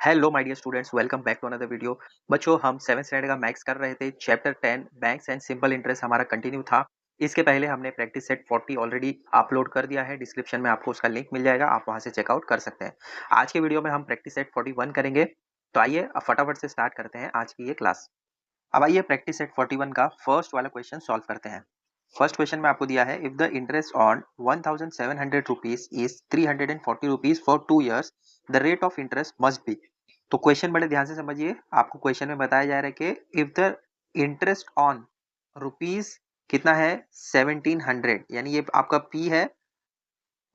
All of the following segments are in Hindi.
Hello my dear students, welcome back to another video. बच्चों, हम 7th स्टैंडर्ड का मैथ्स कर रहे थे। Chapter 10 banks and simple interest हमारा कंटिन्यू था। इसके पहले हमने प्रैक्टिस सेट 40 ऑलरेडी अपलोड कर दिया है। डिस्क्रिप्शन में आपको उसका लिंक मिल जाएगा, आप वहां से चेकआउट कर सकते हैं। आज के वीडियो में हम प्रैक्टिस सेट 41 करेंगे। तो आइए अब फटाफट से स्टार्ट करते हैं आज की ये क्लास। अब आइए प्रैक्टिस सेट 41 का फर्स्ट वाला क्वेश्चन सॉल्व करते हैं। फर्स्ट क्वेश्चन में आपको दिया है, if the interest on 1700 rupees is 340 rupees for 2 years, the rate of interest must be. तो क्वेश्चन बड़े ध्यान से समझिए। आपको क्वेश्चन में बताया जा रहा है कि if the interest on rupees कितना है 1700, यानी ये आपका पी है,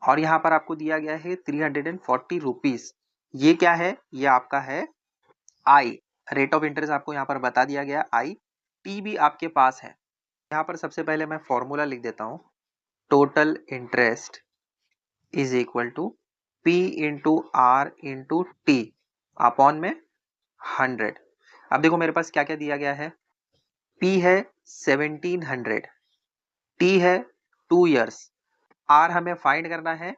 और यहाँ पर आपको दिया गया है 340 रुपीज। ये क्या है? ये आपका है आई। रेट ऑफ इंटरेस्ट आपको यहाँ पर बता दिया गया आई। टी भी आपके पास है। यहाँ पर सबसे पहले मैं फॉर्मूला लिख देता हूँ। Total interest is equal to P into R into T upon में 100। अब देखो मेरे पास क्या क्या दिया गया है। P है 1700, T है 2 years, R हमें फाइंड करना है,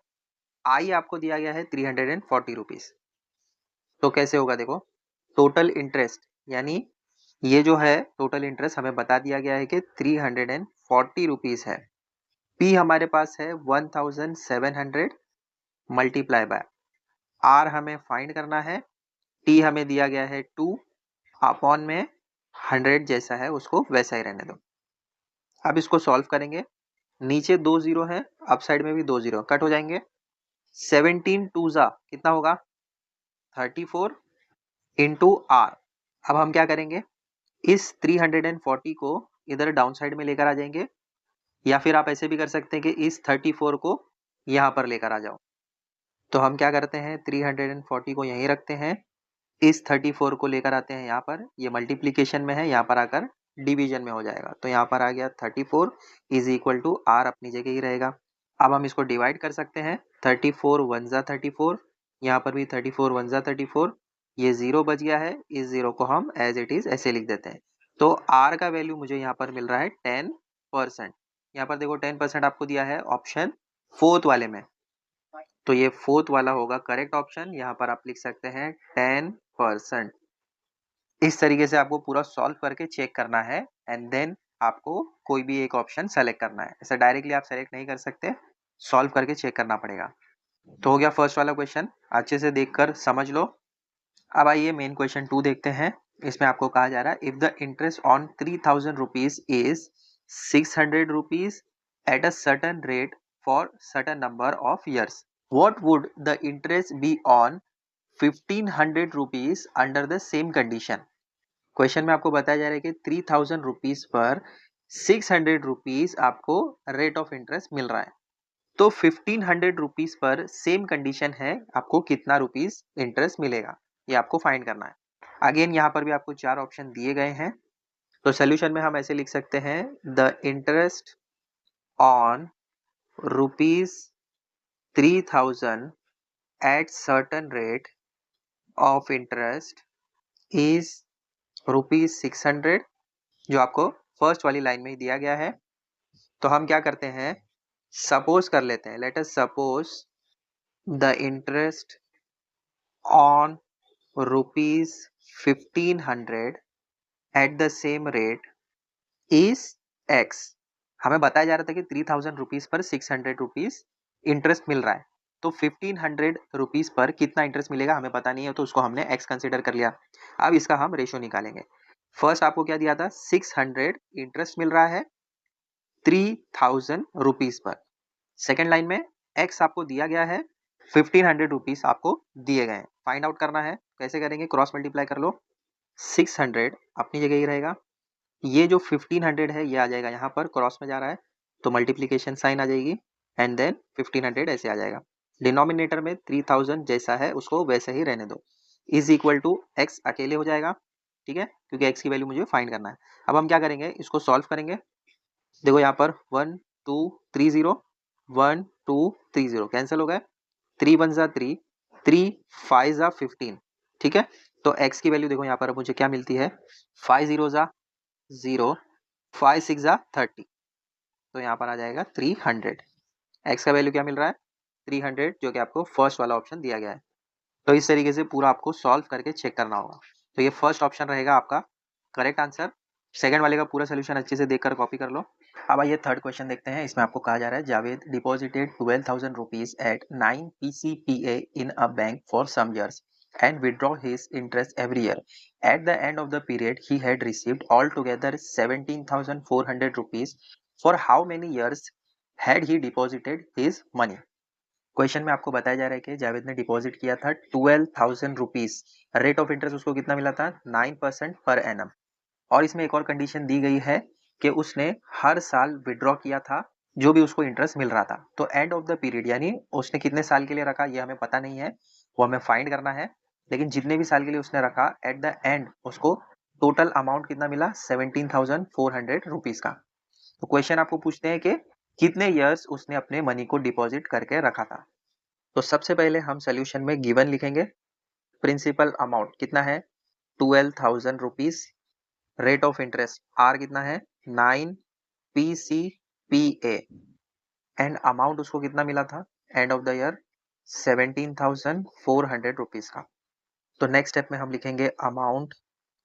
I आपको दिया गया है 340 रुपीज। तो कैसे होगा? देखो, टोटल इंटरेस्ट यानी ये जो है टोटल इंटरेस्ट हमें बता दिया गया है कि 340 रुपीज है। P हमारे पास है 1700 मल्टीप्लाई बाय R हमें फाइंड करना है, T हमें दिया गया है 2 अपॉन में 100, जैसा है उसको वैसा ही रहने दो। अब इसको सॉल्व करेंगे। नीचे 2 जीरो है, अप साइड में भी 2 जीरो कट हो जाएंगे। 17 टू जा कितना होगा? 34 इंटू आर। अब हम क्या करेंगे, इस 340 को इधर डाउन साइड में लेकर आ जाएंगे, या फिर आप ऐसे भी कर सकते हैं कि इस 34 को यहाँ पर लेकर आ जाओ। तो हम क्या करते हैं, 340 को यहीं रखते हैं, इस 34 को लेकर आते हैं यहाँ पर। ये मल्टीप्लीकेशन में है, यहाँ पर आकर डिवीजन में हो जाएगा। तो यहाँ पर आ गया 34 इज इक्वल टू आर अपनी जगह ही रहेगा। अब हम इसको डिवाइड कर सकते हैं। 34 वन जा 34, यहाँ पर भी 34 वन जा 34, ये जीरो बच गया है। इस जीरो को हम एज इट इज ऐसे लिख देते हैं। तो आर का वैल्यू मुझे यहाँ पर मिल रहा है 10%। यहाँ पर देखो 10% आपको दिया है ऑप्शन फोर्थ वाले में, तो ये फोर्थ वाला होगा करेक्ट ऑप्शन। यहाँ पर आप लिख सकते हैं 10%। इस तरीके से आपको पूरा सॉल्व करके चेक करना है, एंड देन आपको कोई भी एक ऑप्शन सेलेक्ट करना है। ऐसा डायरेक्टली आप सेलेक्ट नहीं कर सकते, सॉल्व करके चेक करना पड़ेगा। तो हो गया फर्स्ट वाला क्वेश्चन, अच्छे से देखकर समझ लो। अब आइए मेन क्वेश्चन 2 देखते हैं। इसमें आपको कहा जा रहा है, if the interest on 3000 rupees is 600 rupees at a certain rate for certain number of years, what would the interest be on 1500 rupees under the same condition। Question में आपको बताया जा रहा है कि 3000 रुपीज पर 600 रुपीज आपको रेट ऑफ इंटरेस्ट मिल रहा है। तो 1500 रुपीज पर सेम कंडीशन है, आपको कितना रुपीज इंटरेस्ट मिलेगा, ये आपको फाइंड करना है। अगेन यहाँ पर भी आपको 4 ऑप्शन दिए गए हैं। तो सोल्यूशन में हम ऐसे लिख सकते हैं, the interest on rupees 3000 at certain rate of interest is rupees 600, जो आपको फर्स्ट वाली लाइन में ही दिया गया है। तो हम क्या करते हैं, सपोज कर लेते हैं, let us suppose the interest on rupees 1500 at the same rate is x. हमें बताया जा रहा था कि 3000 रुपीज पर 600 रुपीज इंटरेस्ट मिल रहा है। तो 1500 रुपीज पर कितना इंटरेस्ट मिलेगा हमें पता नहीं है, तो उसको हमने एक्स कंसिडर कर लिया। अब इसका हम रेशियो निकालेंगे। फर्स्ट आपको क्या दिया था, 600 इंटरेस्ट मिल रहा है 3000 रुपीज पर। सेकेंड लाइन में एक्स आपको दिया गया है, 1500 रुपीज आपको दिए गए हैं। फाइंड आउट करना है, कैसे करेंगे, क्रॉस मल्टीप्लाई कर लो। 600 अपनी जगह ही रहेगा, ये जो 1500 है ये आ जाएगा यहाँ पर, क्रॉस में जा रहा है तो मल्टीप्लीकेशन साइन आ जाएगी, एंड देन 1500 ऐसे आ जाएगा। डिनोमिनेटर में 3000 जैसा है उसको वैसे ही रहने दो, इज इक्वल टू एक्स अकेले हो जाएगा, ठीक है, क्योंकि एक्स की वैल्यू मुझे फाइंड करना है। अब हम क्या करेंगे, इसको सॉल्व करेंगे। देखो यहाँ पर 1 2 3 0, 1 2 3 0 कैंसिल हो गए, 3 1 जा 3, 3 5 जा 15, ठीक है। तो एक्स की वैल्यू देखो यहाँ पर मुझे क्या मिलती है, 5 0 जा 0, 5 6 जा 30, तो यहाँ पर आ जाएगा 300। एक्स का वैल्यू क्या मिल रहा है, 300, जो कि आपको फर्स्ट वाला ऑप्शन दिया गया है। तो इस तरीके से पूरा आपको सॉल्व करके चेक करना होगा। तो ये फर्स्ट ऑप्शन रहेगा आपका करेक्ट आंसर। सेकंड वाले का पूरा सोल्यूशन अच्छे से देखकर कॉपी कर लो। अब आइए थर्ड क्वेश्चन देखते हैं। इसमें आपको कहा जा रहा है Javed deposited 12,000 rupees at 9 PCPA इन अ bank for some years and withdraw his interest every year. At the end of the period, he had received altogether 17,400 rupees. For how many years had he deposited his money? Question में आपको बताया जा रहा है कि जावेद ने डिपॉजिट किया था 12,000 रुपीज। रेट ऑफ इंटरेस्ट उसको कितना मिला था? 9% पर एनम। और इसमें एक और कंडीशन दी गई है कि उसने हर साल विड्रॉ किया था जो भी उसको इंटरेस्ट मिल रहा था। तो एंड ऑफ द पीरियड यानी उसने कितने साल के लिए रखा ये हमें पता नहीं है, वो हमें फाइंड करना है। लेकिन जितने भी साल के लिए उसने रखा एट द एंड उसको टोटल अमाउंट कितना मिला? 17,400 रुपीज का। तो क्वेश्चन आपको पूछते हैं कि कितने ईयर्स उसने अपने मनी को डिपॉजिट करके रखा था। तो सबसे पहले हम सोल्यूशन में गिवन लिखेंगे। प्रिंसिपल अमाउंट कितना है? 12,000 rupees. Rate of interest are कितना है? 9 PCPA। एंड अमाउंट उसको कितना मिला था end of the year? 17,400 rupees का। तो नेक्स्ट स्टेप में हम लिखेंगे amount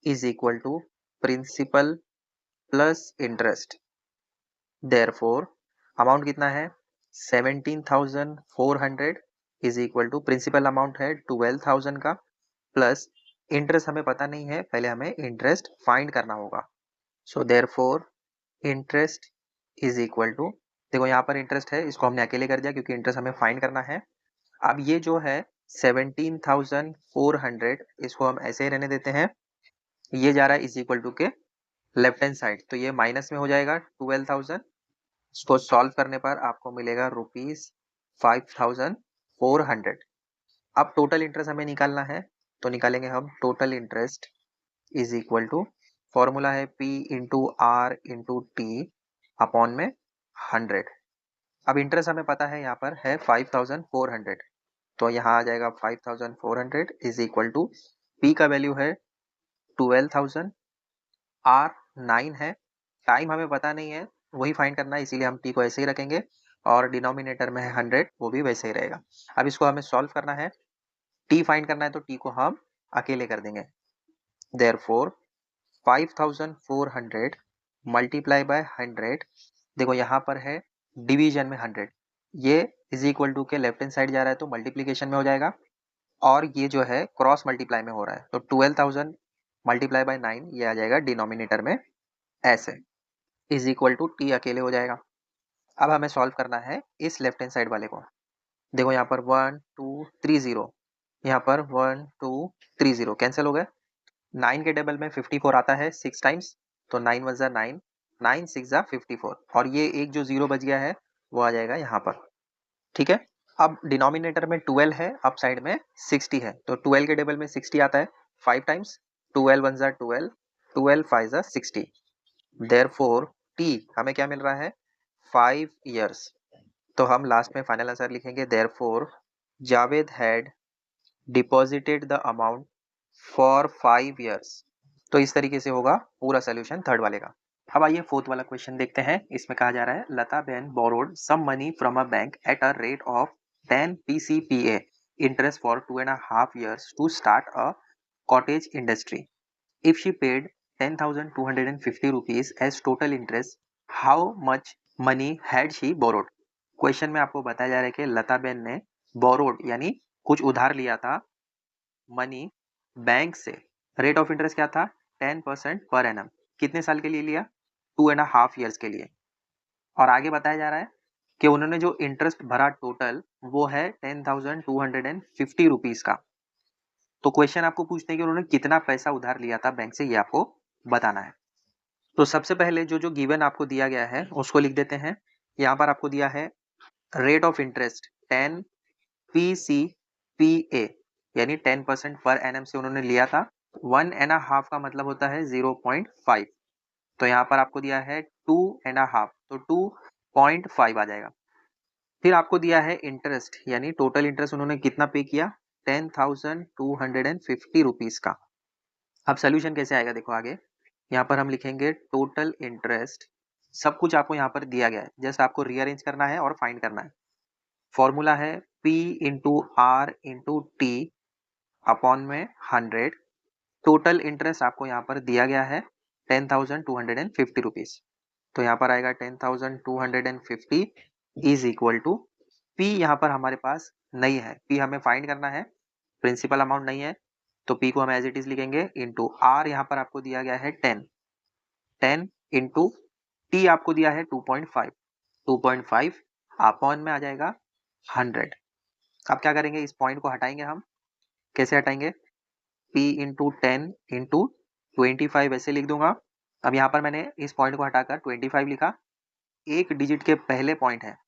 is equal to principal plus interest. Therefore amount कितना है? 17,400 is equal to principal amount है 12,000 का प्लस इंटरेस्ट हमें पता नहीं है, पहले हमें इंटरेस्ट फाइंड करना होगा। So therefore interest is equal to, देखो यहाँ पर इंटरेस्ट है, इसको हमने अकेले कर दिया क्योंकि इंटरेस्ट हमें फाइंड करना है। अब ये जो है 17,400 इसको हम ऐसे ही रहने देते हैं। ये जा रहा है इज इक्वल टू के लेफ्ट हैंड साइड, तो ये माइनस में हो जाएगा 12,000। इसको सॉल्व करने पर आपको मिलेगा ₹5,400। अब टोटल इंटरेस्ट हमें निकालना है, तो निकालेंगे हम total interest is equal to, formula है P into R into T upon में 100। अब इंटरेस्ट हमें पता है यहाँ पर है 5,400, तो यहाँ आ जाएगा 5,400 इज इक्वल टू P का वैल्यू है 12,000, आर 9 है, टाइम हमें पता नहीं है वही फाइंड करना है, इसीलिए हम टी को ऐसे ही रखेंगे और डिनोमिनेटर में है 100, वो भी वैसे ही रहेगा। अब इसको हमें सॉल्व करना है, टी फाइंड करना है, तो टी को हम अकेले कर देंगे। देयरफॉर 5,400 मल्टीप्लाई बाय 100, देखो यहाँ पर है डिवीजन में 100, ये इज इक्वल टू के लेफ्ट हैंड साइड जा रहा है तो मल्टीप्लीकेशन में हो जाएगा, और ये जो है क्रॉस मल्टीप्लाई में हो रहा है, तो 12,000 मल्टीप्लाई बाय 9 ये आ जाएगा डिनोमिनेटर में ऐसे, इज इक्वल टू टी अकेले हो जाएगा। अब हमें सॉल्व करना है इस लेफ्ट हैंड साइड वाले को। देखो यहाँ पर 1 2 3 0, यहाँ पर 1 2 3 0 कैंसिल हो गए। 9 के टेबल में 54 आता है 6 टाइम्स, तो 9 1 जा 9, 9 6 जा 54, और ये एक जो जीरो बच गया है वो आ जाएगा यहाँ पर। ठीक है, अब डिनोमिनेटर में 12 है, अप साइड में 60 है, तो 12 के टेबल में 60 आता है 5 टाइम्स, 12 1 जा 12, 12 5 जा 60। देयरफॉर टी हमें क्या मिल रहा है? 5 इयर्स। तो हम लास्ट में फाइनल आंसर लिखेंगे therefore Javed had deposited the amount for 5 years. तो इस तरीके से होगा पूरा सोल्यूशन थर्ड वाले का। अब आइए फोर्थ वाला क्वेश्चन देखते हैं। इसमें कहा जा रहा है Lata ben borrowed some money from a bank at a rate of 10 PCPA interest for 2.5 years to start a cottage industry. If she paid 10,250 rupees as total interest, how much money had she borrowed? Question में आपको बताया जा रहा है कि लता बेन ने बोरोड यानी कुछ उधार लिया था मनी बैंक से। रेट ऑफ इंटरेस्ट क्या था? 10% पर एनम। कितने साल के लिए लिया? 2.5 years के लिए। और आगे बताया जा रहा है कि उन्होंने जो इंटरेस्ट भरा टोटल वो है 10,250 रुपीज का। तो क्वेश्चन आपको पूछते हैं कि उन्होंने कितना पैसा उधार लिया था बैंक से, ये आपको बताना है। तो सबसे पहले जो जो गिवन आपको दिया गया है उसको लिख देते हैं। यहाँ पर आपको दिया है रेट ऑफ इंटरेस्ट 10 PCPA यानी 10% पर एनम से उन्होंने लिया था। 1.5 का मतलब होता है 0.5, तो यहाँ पर आपको दिया है 2.5, तो 2.5 आ जाएगा। फिर आपको दिया है इंटरेस्ट यानी टोटल इंटरेस्ट उन्होंने कितना पे किया? 10,250 रुपीज का। अब सोल्यूशन कैसे आएगा देखो आगे, यहाँ पर हम लिखेंगे टोटल इंटरेस्ट, सब कुछ आपको यहाँ पर दिया गया है, जस्ट आपको रीअरेंज करना है और फाइंड करना है। फॉर्मूला है P into R into T upon में 100, टोटल इंटरेस्ट आपको यहाँ पर दिया गया है 10,250 रुपीज। तो यहाँ पर आएगा 10,250 इज इक्वल टू पी, यहाँ पर हमारे पास नहीं है, पी हमें फाइंड करना है, प्रिंसिपल अमाउंट नहीं है, तो पी को हम एज इट इज लिखेंगे इंटू आर, यहाँ पर आपको दिया गया है 10 इंटू टी आपको दिया है 2.5 अपॉन में आ जाएगा 100। अब क्या करेंगे, इस पॉइंट को हटाएंगे हम, कैसे हटाएंगे, P इंटू 10 इंटू 25 ऐसे लिख दूंगा। अब यहाँ पर मैंने इस पॉइंट को हटाकर 25 लिखा, एक डिजिट के पहले पॉइंट है,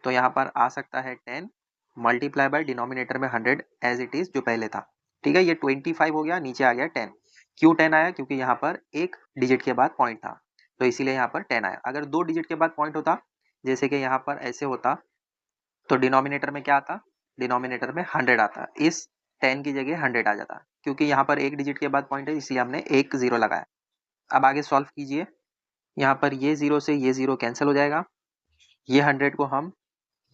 तो यहाँ पर आ सकता है 10 मल्टीप्लाई बाय डिनोमिनेटर में 100 एज इट इज जो पहले था। ठीक है, ये 25 हो गया, नीचे आ गया 10। क्यों 10 आया, क्योंकि यहाँ पर एक डिजिट के बाद पॉइंट था, तो इसीलिए यहाँ पर 10 आया। अगर दो डिजिट के बाद पॉइंट होता, जैसे कि यहाँ पर ऐसे होता, तो डिनोमिनेटर में क्या आता, डिनोमिनेटर में 100 आता, इस 10 की जगह 100 आ जाता। क्योंकि यहाँ पर एक डिजिट के बाद पॉइंट है, इसलिए हमने एक जीरो लगाया। अब आगे सॉल्व कीजिए, यहाँ पर ये जीरो से ये जीरो कैंसिल हो जाएगा, ये 100 को हम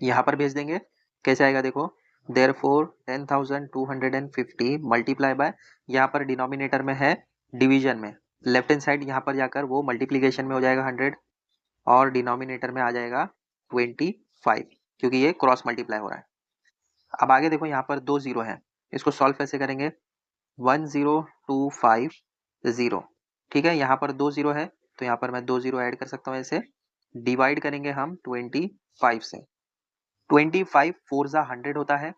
यहाँ पर भेज देंगे, कैसे आएगा देखो, देयरफॉर 10,250 मल्टीप्लाई बाय, यहाँ पर डिनोमिनेटर में है डिवीजन में, लेफ्ट हैंड साइड यहाँ पर जाकर वो मल्टीप्लीकेशन में हो जाएगा 100, और डिनोमिनेटर में आ जाएगा 25, क्योंकि ये क्रॉस मल्टीप्लाई हो रहा है। अब आगे देखो, यहाँ पर दो जीरो है, इसको सॉल्व कैसे करेंगे, 10,250, ठीक है, यहाँ पर दो जीरो है, तो यहाँ पर मैं दो जीरो ऐड कर सकता हूँ, ऐसे डिवाइड करेंगे हम 25 से। 25 फोर जा 100 होता है,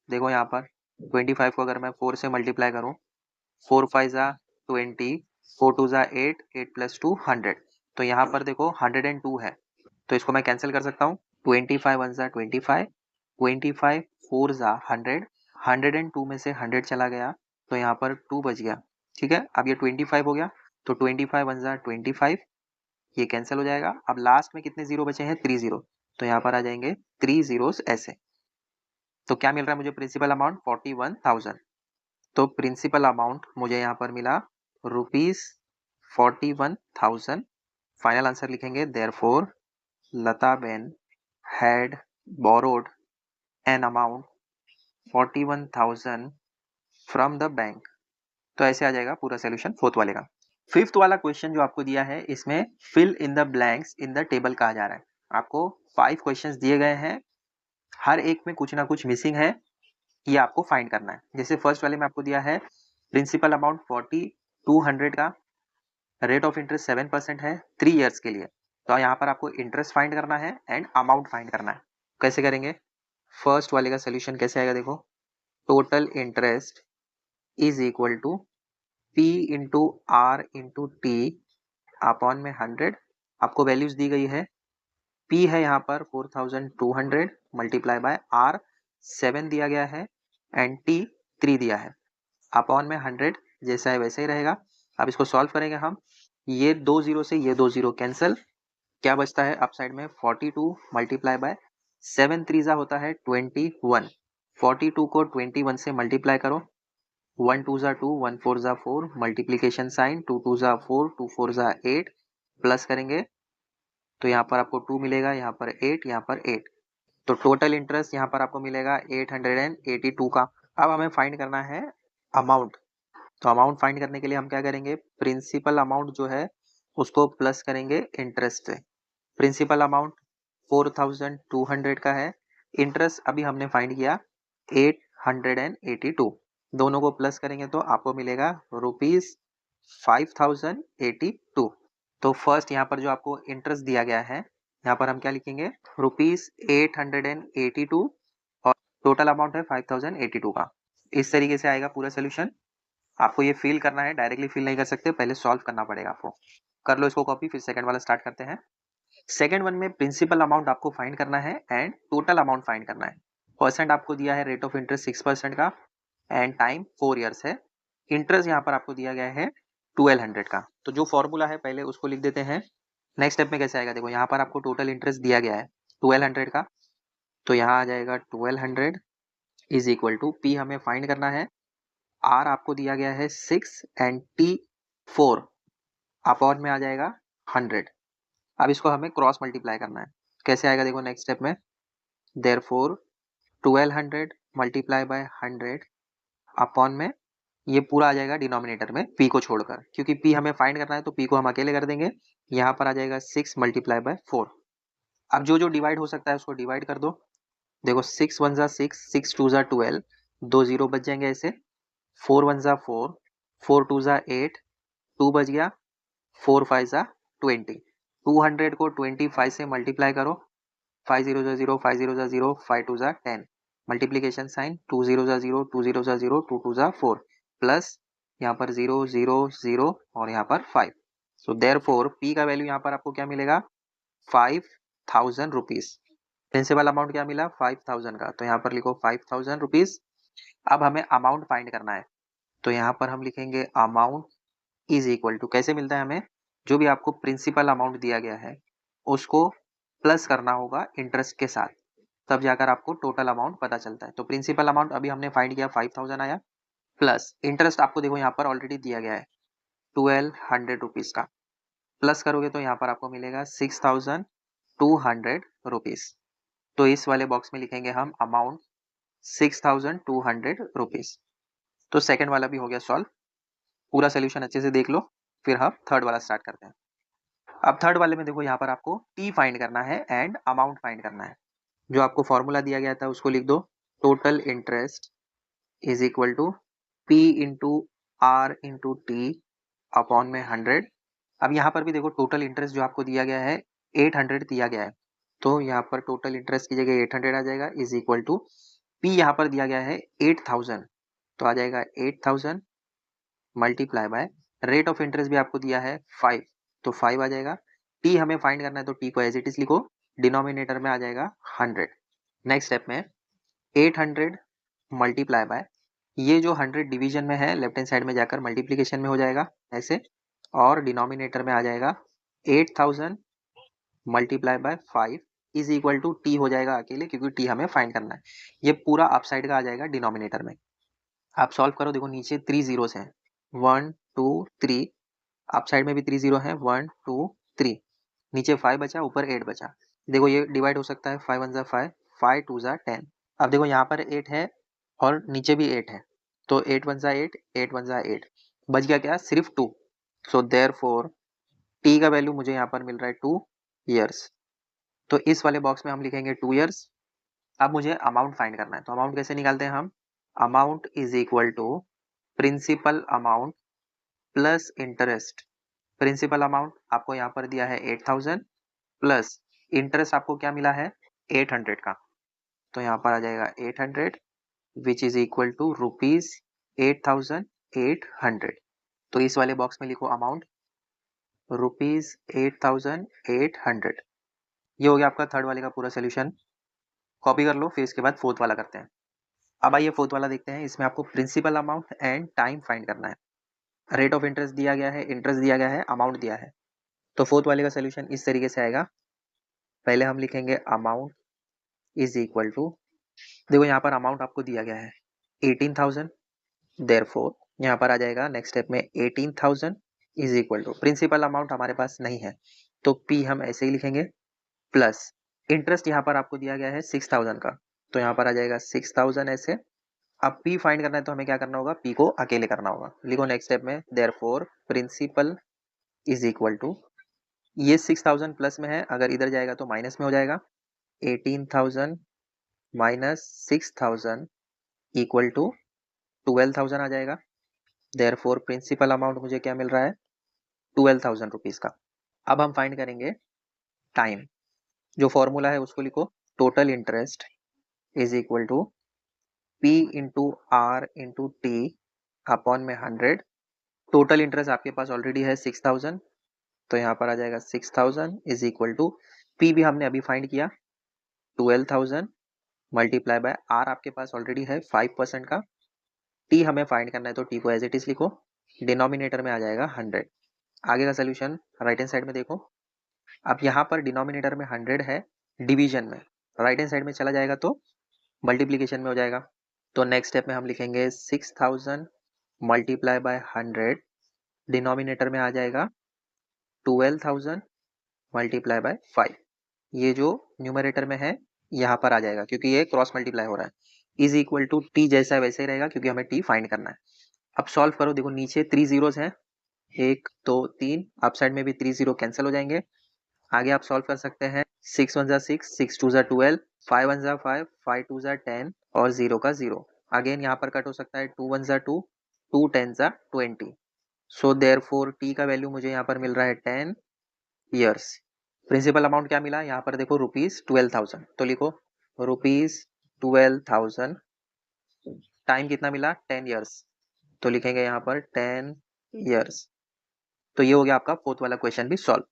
देखो यहाँ पर 25 को अगर मैं 4 से मल्टीप्लाई करूँ, 4 5 जा 20, 4 2 जा 8, 8 प्लस 2 100, तो यहाँ पर देखो 102 है, तो इसको मैं कैंसिल कर सकता हूँ, 25 1 जा 25, 25 4 जा 100, 102 में से 100 चला गया, तो यहाँ पर 2 बच गया। ठीक है, अब ये 25 हो गया, तो 25 1 जा 25, ये कैंसिल हो जाएगा। अब लास्ट में कितने जीरो बचे हैं, 3 जीरो, तो यहाँ पर आ जाएंगे 3 जीरोस ऐसे। तो क्या मिल रहा है मुझे, प्रिंसिपल अमाउंट 41,000। तो प्रिंसिपल अमाउंट मुझे यहाँ पर मिला रुपीज 41,000। फाइनल आंसर लिखेंगे, therefore Lata Ben had borrowed an amount 41,000 from the bank. तो ऐसे आ जाएगा पूरा सोल्यूशन फोर्थ वाले का। फिफ्थ वाला क्वेश्चन जो आपको दिया है, इसमें fill in the blanks in the table कहा जा रहा है। आपको 5 क्वेश्चंस दिए गए हैं, हर एक में कुछ ना कुछ मिसिंग है, ये आपको फाइंड करना है। जैसे फर्स्ट वाले में आपको दिया है प्रिंसिपल अमाउंट 4200 का, रेट ऑफ इंटरेस्ट 7% है 3 इयर्स के लिए। तो यहाँ पर आपको इंटरेस्ट फाइंड करना है एंड अमाउंट फाइंड करना है। कैसे करेंगे, फर्स्ट वाले का सोल्यूशन कैसे आएगा देखो, total interest is equal to P into R into T upon में 100। आपको वैल्यूज दी गई है, P है यहाँ पर 4200 मल्टीप्लाई बाय R 7 दिया गया है एंड T 3 दिया है, अपॉन में 100 जैसा है वैसे ही रहेगा। अब इसको सॉल्व करेंगे हम, ये दो जीरो से ये दो जीरो कैंसिल, क्या बचता है अप साइड में 42 मल्टीप्लाई बाय 7 3 होता है 21, 42 को 21 से मल्टीप्लाई करो, 1 2 जा 2, 1 4 जा 4, मल्टीप्लीकेशन साइन, 2 2 जा 4, 2 4 जा 8, प्लस करेंगे तो यहाँ पर आपको 2 मिलेगा, यहाँ पर 8, यहाँ पर 8, तो टोटल इंटरेस्ट यहाँ पर आपको मिलेगा 882 का। अब हमें फाइंड करना है अमाउंट, तो अमाउंट फाइंड करने के लिए हम क्या करेंगे, प्रिंसिपल अमाउंट जो है उसको प्लस करेंगे इंटरेस्ट से। प्रिंसिपल अमाउंट 4200 का है, इंटरेस्ट अभी हमने फाइंड किया 882, दोनों को प्लस करेंगे तो आपको मिलेगा रुपीज 5082। तो फर्स्ट यहाँ पर जो आपको इंटरेस्ट दिया गया है, यहाँ पर हम क्या लिखेंगे, रुपीज 882 और टोटल अमाउंट है 5082 का। इस तरीके से आएगा पूरा सोल्यूशन। आपको ये फिल करना है, डायरेक्टली फिल नहीं कर सकते, पहले सॉल्व करना पड़ेगा आपको। कर लो इसको कॉपी, फिर सेकंड वाला स्टार्ट करते हैं। सेकंड वन में प्रिंसिपल अमाउंट आपको फाइंड करना है एंड टोटल अमाउंट फाइंड करना है। परसेंट आपको दिया है रेट ऑफ इंटरेस्ट 6% का एंड टाइम 4 इयर्स है। इंटरेस्ट यहाँ पर आपको दिया गया है 1200 का, तो जो फॉर्मूला है पहले उसको लिख देते हैं। नेक्स्ट स्टेप में कैसे आएगा देखो, यहाँ पर आपको टोटल इंटरेस्ट दिया गया है 1200 का, तो यहाँ आ जाएगा 1200 इज इक्वल टू पी हमें फाइंड करना है, आर आपको दिया गया है 6 एंड टी 4, अपॉन में आ जाएगा 100। अब इसको हमें क्रॉस मल्टीप्लाई करना है, कैसे आएगा देखो नेक्स्ट स्टेप में, देयरफॉर 1200 मल्टीप्लाई बाय 100 अपॉन में ये पूरा आ जाएगा डिनोमिनेटर में p को छोड़कर, क्योंकि p हमें फाइंड करना है तो p को हम अकेले कर देंगे। यहाँ पर आ जाएगा 6 मल्टीप्लाई बाय 4। अब जो जो डिवाइड हो सकता है उसको डिवाइड कर दो। देखो 6 1 जा 6, 6 2 जा 12, 2 जीरो बच जाएंगे ऐसे। 4 1 जा 4, 4 2 जा 8, 2 बच गया। 4 5 जा 20। 200 को 25 से मल्टीप्लाई करो। 5 0 जा 0, 5 0 जा 0, 5 2 जा 10। मल्टीप्लीकेशन साइन, 2 0 जा 0, 2 0 जा 0, 2 2 जा 4, प्लस यहाँ पर 0 0 0 और यहाँ पर 5। सो देयरफॉर p का वैल्यू यहाँ पर आपको क्या मिलेगा, 5000 रुपीज। प्रिंसिपल अमाउंट क्या मिला, 5000 का, तो यहाँ पर लिखो 5000 रुपीज। अब हमें अमाउंट फाइंड करना है, तो यहाँ पर हम लिखेंगे अमाउंट इज इक्वल टू, कैसे मिलता है हमें, जो भी आपको प्रिंसिपल अमाउंट दिया गया है उसको प्लस करना होगा इंटरेस्ट के साथ, तब जाकर आपको टोटल अमाउंट पता चलता है। तो प्रिंसिपल अमाउंट अभी हमने फाइंड किया 5000 आया, प्लस इंटरेस्ट आपको देखो यहाँ पर ऑलरेडी दिया गया है 1200 रुपीज का, प्लस करोगे तो यहाँ पर आपको मिलेगा 6200 रुपीज। तो इस वाले बॉक्स में लिखेंगे हम अमाउंट 6200 रुपीज। तो सेकंड वाला भी हो गया सॉल्व। पूरा सोल्यूशन अच्छे से देख लो, फिर हम थर्ड वाला स्टार्ट करते हैं। अब थर्ड वाले में देखो यहाँ पर आपको टी फाइंड करना है एंड अमाउंट फाइंड करना है। जो आपको फॉर्मूला दिया गया था उसको लिख दो, total interest is equal to P into R into T upon में 100। अब यहाँ पर भी देखो टोटल इंटरेस्ट जो आपको दिया गया है 800 दिया गया है, तो यहाँ पर टोटल इंटरेस्ट की जगह 800 आ जाएगा, इज इक्वल टू पी यहाँ पर दिया गया है 8000, तो आ जाएगा 8000 multiply by rate of interest भी आपको दिया है 5, तो 5 आ जाएगा। टी हमें फाइंड करना है तो टी को एज इट इज लिखो, डिनोमिनेटर में आ जाएगा 100। नेक्स्ट स्टेप में 800 मल्टीप्लाई बाय, ये जो 100 डिवीजन में है लेफ्ट हैंड साइड में जाकर मल्टीप्लीकेशन में हो जाएगा ऐसे, और डिनोमिनेटर में आ जाएगा 8000 multiply by 5 is equal to T हो जाएगा अकेले, क्योंकि टी हमें फाइंड करना है। ये पूरा अप साइड का आ जाएगा डिनोमिनेटर में। आप सॉल्व करो, देखो नीचे 3 जीरोस हैं, 1 2 3, अप साइड में भी 3 जीरो हैं, 1 2 3, नीचे 5 बचा, ऊपर 8 बचा। देखो ये डिवाइड हो सकता है, 5 1 जा 5, 5 2 जा 10। अब देखो यहाँ पर 8 है और नीचे भी 8 है, तो 8 1 जा 8, 8 1 जा 8, बच गया क्या, सिर्फ 2। सो देयरफॉर टी का वैल्यू मुझे यहाँ पर मिल रहा है 2 ईयर्स। तो इस वाले बॉक्स में हम लिखेंगे 2 ईयर्स। अब मुझे अमाउंट फाइंड करना है, तो अमाउंट कैसे निकालते हैं हम, amount is equal to principal amount plus interest. Principal amount आपको यहाँ पर दिया है 8000, प्लस इंटरेस्ट आपको क्या मिला है 800 का, तो यहाँ पर आ जाएगा 800 which is equal to rupees 8800। तो इस वाले बॉक्स में लिखो अमाउंट रुपीज 8800। ये हो गया आपका थर्ड वाले का पूरा सोल्यूशन। कॉपी कर लो, फिर इसके बाद फोर्थ वाला करते हैं। अब आइए फोर्थ वाला देखते हैं। इसमें आपको principal amount and time find करना है। रेट ऑफ इंटरेस्ट दिया गया है, इंटरेस्ट दिया गया है, अमाउंट दिया है। तो फोर्थ वाले का सोल्यूशन इस तरीके से आएगा। पहले हम लिखेंगे अमाउंट इज इक्वल टू, देखो यहाँ पर अमाउंट आपको दिया गया है 18000, देयरफॉर यहाँ पर आ जाएगा नेक्स्ट स्टेप में 18000 is equal to, principal amount हमारे पास नहीं है तो पी हम ऐसे ही लिखेंगे, प्लस इंटरेस्ट यहाँ पर आपको दिया गया है 6000 का, तो यहाँ पर आ जाएगा 6000 ऐसे। अब p फाइंड करना है तो हमें क्या करना होगा, p को अकेले करना होगा। लिखो नेक्स्ट स्टेप में therefore principal is equal to, ये 6000 प्लस में है, अगर इधर जाएगा तो माइनस में हो जाएगा, 18000 माइनस 6000 इक्वल टू 12000 आ जाएगा। देयरफॉर प्रिंसिपल अमाउंट मुझे क्या मिल रहा है 12000 रुपीज का। अब हम फाइंड करेंगे टाइम। जो फॉर्मूला है उसको लिखो, total interest is equal to P into R into T upon में 100। टोटल इंटरेस्ट आपके पास ऑलरेडी है 6000, तो यहाँ पर आ जाएगा 6000 इज इक्वल टू, P भी हमने अभी फाइंड किया 12000 मल्टीप्लाई बाय आर आपके पास ऑलरेडी है 5% का। T हमें फाइंड करना है तो T को एज इट इज लिखो, डिनोमिनेटर में आ जाएगा 100। आगे का सोल्यूशन राइट हैंड साइड में देखो। अब यहाँ पर डिनोमिनेटर में 100 है डिवीजन में, राइट हैंड साइड में चला जाएगा तो मल्टीप्लीकेशन में हो जाएगा। तो नेक्स्ट स्टेप में हम लिखेंगे 6000 मल्टीप्लाई बाय 100, डिनोमिनेटर में आ जाएगा 12000 मल्टीप्लाई बाय 5। ये जो न्यूमरेटर में है यहाँ पर आ जाएगा क्योंकि ये क्रॉस मल्टीप्लाई हो रहा है। इज इक्वल टू टी जैसा वैसे ही रहेगा क्योंकि हमें टी फाइंड करना है। अब सॉल्व करो, देखो नीचे 3 जीरोस हैं, 1 2 3, अप साइड में भी 3 जीरो कैंसिल हो जाएंगे। आगे आप सॉल्व कर सकते हैं, 6 1 6, 6 2 12, 5 1 5, 5 2 10 और 0 का 0। अगेन यहाँ पर कट हो सकता है, 2 1 2, 2 10 20। सो देयरफॉर टी का वैल्यू मुझे यहाँ पर मिल रहा है 10 ईयर्स। प्रिंसिपल अमाउंट क्या मिला यहाँ पर देखो, ₹12,000। तो लिखो ₹12,000 टाइम कितना मिला, 10 ईयर्स। तो लिखेंगे यहाँ पर 10 ईयर्स। तो ये हो गया आपका फोर्थ वाला क्वेश्चन भी सॉल्व।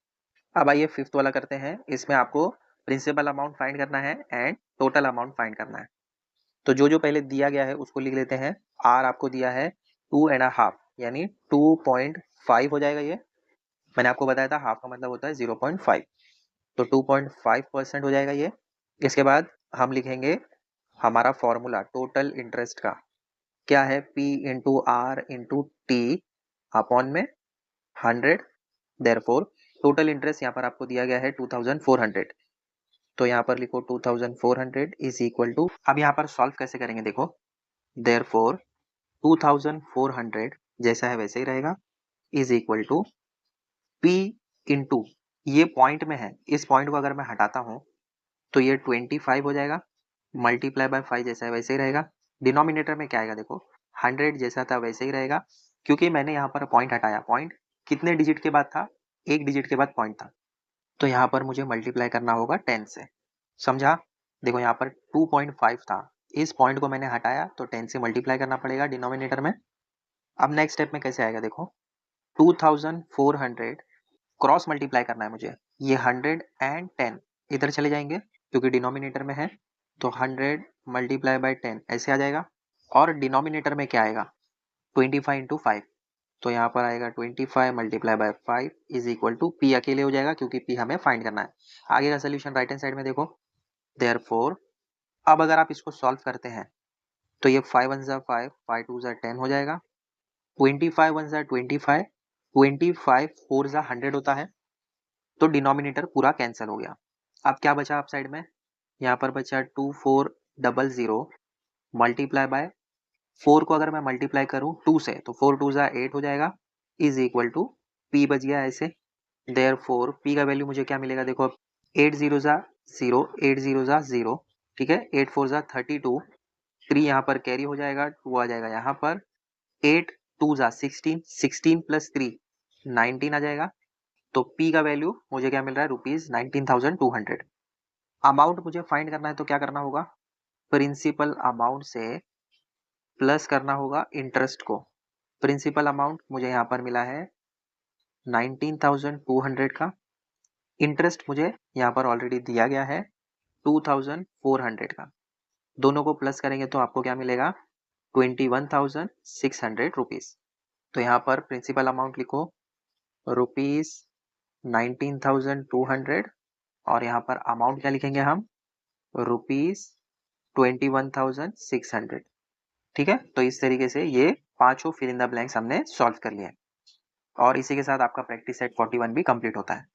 अब आइए फिफ्थ वाला करते हैं। इसमें आपको प्रिंसिपल अमाउंट फाइंड करना है एंड टोटल अमाउंट फाइंड करना है। तो जो जो पहले दिया गया है उसको लिख लेते हैं। आर आपको दिया है 2.5 यानी 2.5 हो जाएगा। ये मैंने आपको बताया था, हाफ का मतलब होता है 0.5, तो 2.5% हो जाएगा ये। इसके बाद हम लिखेंगे हमारा फॉर्मूला टोटल इंटरेस्ट का, क्या है, P into R into T upon में 100। देयरफॉर टोटल इंटरेस्ट यहाँ पर आपको दिया गया है 2400। तो यहाँ पर लिखो 2400 इज इक्वल टू, अब यहाँ पर सॉल्व कैसे करेंगे देखो, देयरफॉर 2400 जैसा है वैसे ही रहेगा, is equal to P into, ये पॉइंट में है, इस पॉइंट को अगर मैं हटाता हूँ तो ये 25 हो जाएगा, मल्टीप्लाई बाय 5 जैसा है वैसे ही रहेगा। डिनोमिनेटर में क्या आएगा देखो, 100 जैसा था वैसे ही रहेगा, क्योंकि मैंने यहाँ पर पॉइंट हटाया। पॉइंट कितने डिजिट के बाद था, एक डिजिट के बाद पॉइंट था, तो यहाँ पर मुझे मल्टीप्लाई करना होगा 10 से। समझा, देखो यहाँ पर 2.5 था, इस पॉइंट को मैंने हटाया तो 10 से मल्टीप्लाई करना पड़ेगा डिनोमिनेटर में। अब नेक्स्ट स्टेप में कैसे आएगा देखो, 2400 क्रॉस मल्टीप्लाई करना है मुझे, ये 100 एंड 10 इधर चले जाएंगे क्योंकि डिनोमिनेटर में है, तो 100 मल्टीप्लाई बाय 10 ऐसे आ जाएगा। और डिनोमिनेटर में क्या आएगा, 25 इंटू 5, तो यहाँ पर आएगा 25 multiply by 5 is equal to P, अकेले हो जाएगा क्योंकि पी हमें फाइंड करना है। आगे का सोल्यूशन राइट हैंड साइड में देखो, देयरफॉर अब अगर आप इसको सॉल्व करते हैं तो ये 5 1 5, 5 2 10 हो जाएगा, 25 1 25, 25 4 100 होता है, तो डिनोमिनेटर पूरा कैंसिल हो गया। अब क्या बचा आप साइड में, यहाँ पर बचा 2400 मल्टीप्लाई बाय 4 को अगर मैं मल्टीप्लाई करूँ 2 से तो 4 2 8 हो जाएगा, इज इक्वल टू पी बच गया ऐसे। देयरफॉर पी का वैल्यू मुझे क्या मिलेगा देखो, 8 0 0, 8 0 0, ठीक है, 8 4 32, 3 यहाँ पर कैरी हो जाएगा, 2 आ जाएगा यहाँ पर, 8 2 16, 16 प्लस 3 19 आ जाएगा। तो P का वैल्यू मुझे क्या मिल रहा है, ₹19,200। अमाउंट मुझे फाइंड करना है तो क्या करना होगा, प्रिंसिपल अमाउंट से प्लस करना होगा इंटरेस्ट को। प्रिंसिपल अमाउंट मुझे यहाँ पर मिला है 19,200 का, इंटरेस्ट मुझे यहाँ पर ऑलरेडी दिया गया है 2,400 का, दोनों को प्लस करेंगे तो आपको क्या मिलेगा, 21,600 रुपीज। तो यहाँ पर प्रिंसिपल अमाउंट लिखो ₹19,200 और यहाँ पर अमाउंट क्या लिखेंगे हम, ₹21,600। ठीक है, तो इस तरीके से ये पांचों फिल इन द ब्लैंक्स हमने सॉल्व कर लिए और इसी के साथ आपका प्रैक्टिस सेट 41 भी कंप्लीट होता है।